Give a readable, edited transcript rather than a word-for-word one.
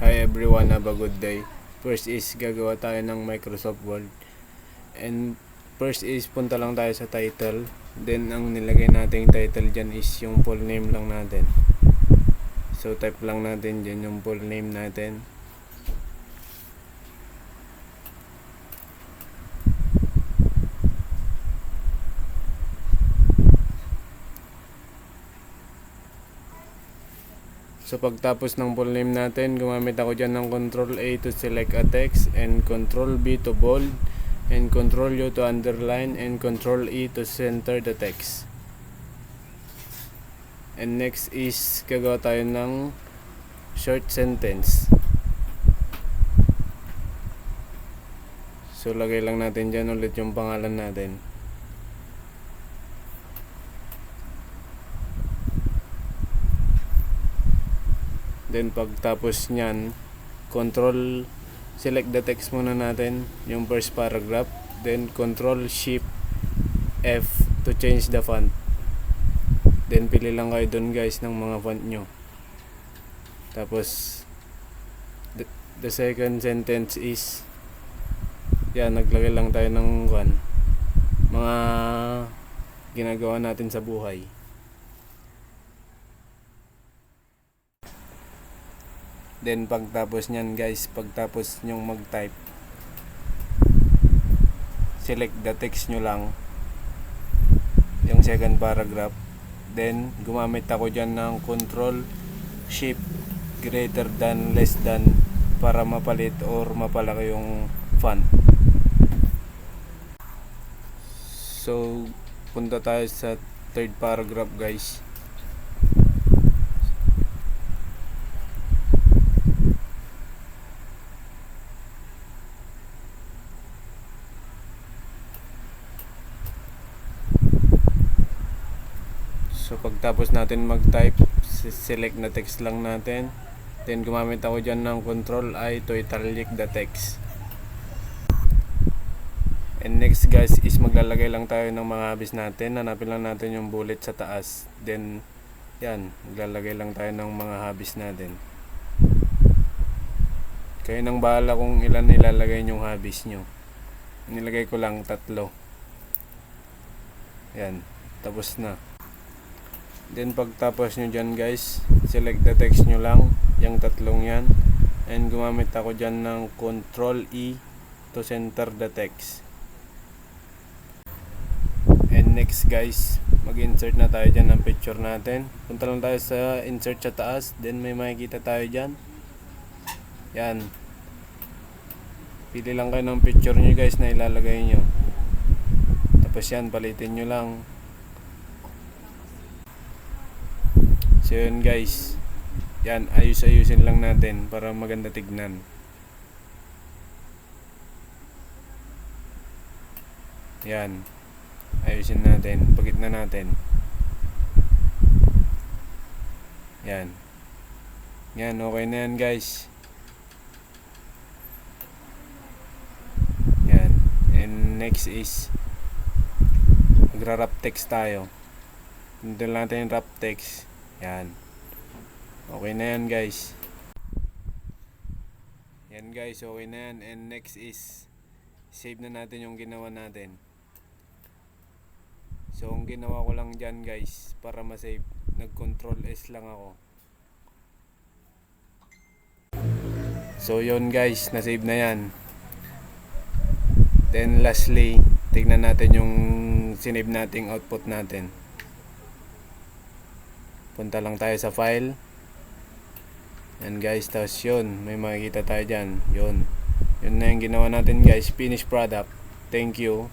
Hi everyone, have a good day. First is gagawa tayo ng Microsoft Word. And first is punta lang tayo sa title. Then ang nilagay nating title dyan is yung full name lang natin. So type lang natin dyan yung full name natin. So pagtapos ng full name natin, gumamit ako dyan ng Ctrl A to select a text, and Ctrl B to bold, and Ctrl U to underline, and Ctrl E to center the text. And next is gagawa tayo ng short sentence. So lagay lang natin dyan ulit yung pangalan natin. Then pagtapos nyan, Control select the text muna natin, yung first paragraph. Then Control Shift F to change the font. Then pili lang kayo dun guys ng mga font nyo. Tapos the second sentence is yan, naglagay lang tayo ng mga ginagawa natin sa buhay. Then pagtapos nyan guys, pagtapos nyong mag-type, select the text nyo lang, yung second paragraph. Then gumamit ako dyan ng Control Shift greater than less than para mapalit or mapalaki yung font. So punta tayo sa third paragraph guys. So pagtapos natin mag-type, select na text lang natin. Then gumamit ako dyan ng Ctrl I to italic the text. And next guys is maglalagay lang tayo ng mga habis natin. Hanapin lang natin yung bullet sa taas. Then yan, maglalagay lang tayo ng mga habis natin. Kayo nang bahala kung ilan nilalagay yung habis nyo. Nilagay ko lang 3. Yan, tapos na. Then pagtapos nyo dyan guys, select the text nyo lang, yung 3 yan. And gumamit ako dyan ng Ctrl E to center the text. And next guys, mag-insert na tayo dyan ng picture natin. Punta lang tayo sa insert sa taas, then may makikita tayo dyan. Yan. Pili lang kayo ng picture nyo guys na ilalagay nyo. Tapos yan, palitin nyo lang. So yun guys, yan, ayusin lang natin para maganda tignan. Yan, ayusin natin, pagitna natin. Yan. Yan, okay na yan guys. Yan. And next is magra-wrap text tayo. Punta natin yung wrap text. Yan. Okay na yan guys. Yan guys, okay na yan. And next is save na natin yung ginawa natin. So ang ginawa ko lang dyan guys, para ma-save, nag-Control S lang ako. So yun guys, na-save na yan. Then lastly, tignan natin yung sinave nating output natin. Punta lang tayo sa file. And guys, tapos yun, may makikita tayo dyan. Yun na yung ginawa natin guys, finished product. Thank you.